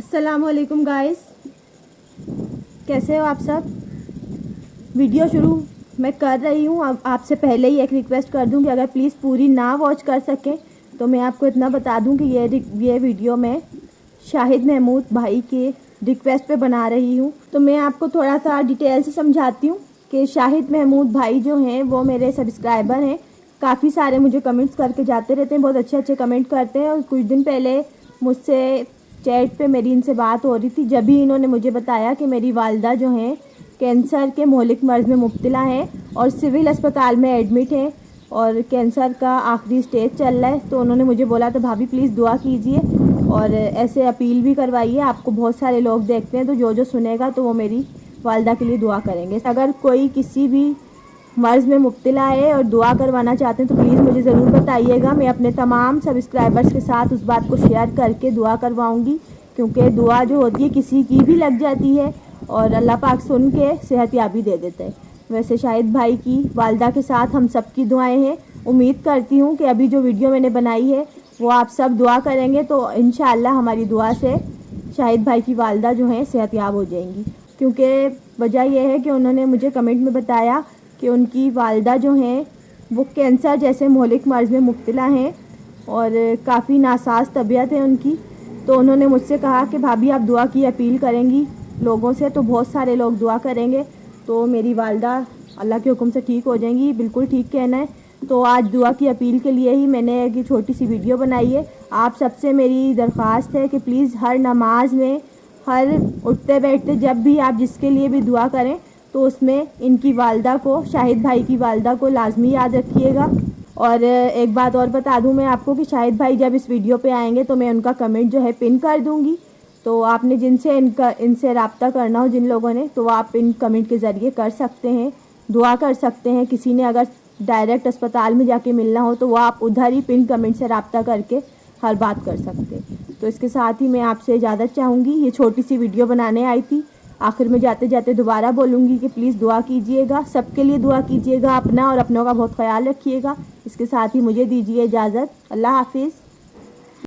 अस्सलाम वालेकुम गाइस, कैसे हो आप सब। वीडियो शुरू मैं कर रही हूँ। अब आपसे पहले ही एक रिक्वेस्ट कर दूँ कि अगर प्लीज़ पूरी ना वॉच कर सकें तो मैं आपको इतना बता दूँ कि ये वीडियो मैं शाहिद महमूद भाई के रिक्वेस्ट पे बना रही हूँ। तो मैं आपको थोड़ा सा डिटेल से समझाती हूँ कि शाहिद महमूद भाई जो हैं वो मेरे सब्सक्राइबर हैं। काफ़ी सारे मुझे कमेंट्स करके जाते रहते हैं, बहुत अच्छे अच्छे कमेंट करते हैं। और कुछ दिन पहले मुझसे चैट पे मेरी इनसे बात हो रही थी, जब भी इन्होंने मुझे बताया कि मेरी वालदा जो हैं कैंसर के मोहलिक मर्ज़ में मुब्तला हैं और सिविल अस्पताल में एडमिट हैं और कैंसर का आखिरी स्टेज चल रहा है। तो उन्होंने मुझे बोला तो भाभी प्लीज़ दुआ कीजिए और ऐसे अपील भी करवाइए, आपको बहुत सारे लोग देखते हैं तो जो जो सुनेगा तो वो मेरी वालदा के लिए दुआ करेंगे। अगर कोई किसी भी मर्ज़ में मुब्तला है और दुआ करवाना चाहते हैं तो प्लीज़ मुझे ज़रूर बताइएगा। मैं अपने तमाम सब्सक्राइबर्स के साथ उस बात को शेयर करके दुआ करवाऊंगी, क्योंकि दुआ जो होती है किसी की भी लग जाती है और अल्लाह पाक सुन के सेहत याबी दे देते हैं। वैसे शाहिद भाई की वालदा के साथ हम सब की दुआएँ हैं। उम्मीद करती हूँ कि अभी जो वीडियो मैंने बनाई है वो आप सब दुआ करेंगे तो इंशाअल्लाह हमारी दुआ से शाहिद भाई की वालदा जो है सेहत याब हो जाएंगी। क्योंकि वजह यह है कि उन्होंने मुझे कमेंट में बताया कि उनकी वालदा जो हैं वो कैंसर जैसे मोहलिक मर्ज़ में मुब्तला हैं और काफ़ी नासाज तबीयत है उनकी। तो उन्होंने मुझसे कहा कि भाभी आप दुआ की अपील करेंगी लोगों से तो बहुत सारे लोग दुआ करेंगे तो मेरी वालदा अल्लाह के हुक्म से ठीक हो जाएंगी। बिल्कुल ठीक कहना है। तो आज दुआ की अपील के लिए ही मैंने एक छोटी सी वीडियो बनाई है। आप सबसे मेरी दरख्वास्त है कि प्लीज़ हर नमाज में, हर उठते बैठते जब भी आप जिसके लिए भी दुआ करें तो उसमें इनकी वालदा को, शाहिद भाई की वालदा को लाजमी याद रखिएगा। और एक बात और बता दूं मैं आपको कि शाहिद भाई जब इस वीडियो पे आएंगे तो मैं उनका कमेंट जो है पिन कर दूंगी। तो आपने जिनसे इनसे रब्ता करना हो जिन लोगों ने, तो आप इन कमेंट के ज़रिए कर सकते हैं, दुआ कर सकते हैं। किसी ने अगर डायरेक्ट अस्पताल में जाके मिलना हो तो वो आप उधर ही पिन कमेंट से रब्ता करके हर बात कर सकते हैं। तो इसके साथ ही मैं आपसे इजाज़त चाहूँगी। ये छोटी सी वीडियो बनाने आई थी। आखिर में जाते जाते दोबारा बोलूँगी कि प्लीज़ दुआ कीजिएगा, सबके लिए दुआ कीजिएगा, अपना और अपनों का बहुत ख्याल रखिएगा। इसके साथ ही मुझे दीजिए इजाज़त। अल्लाह हाफिज़।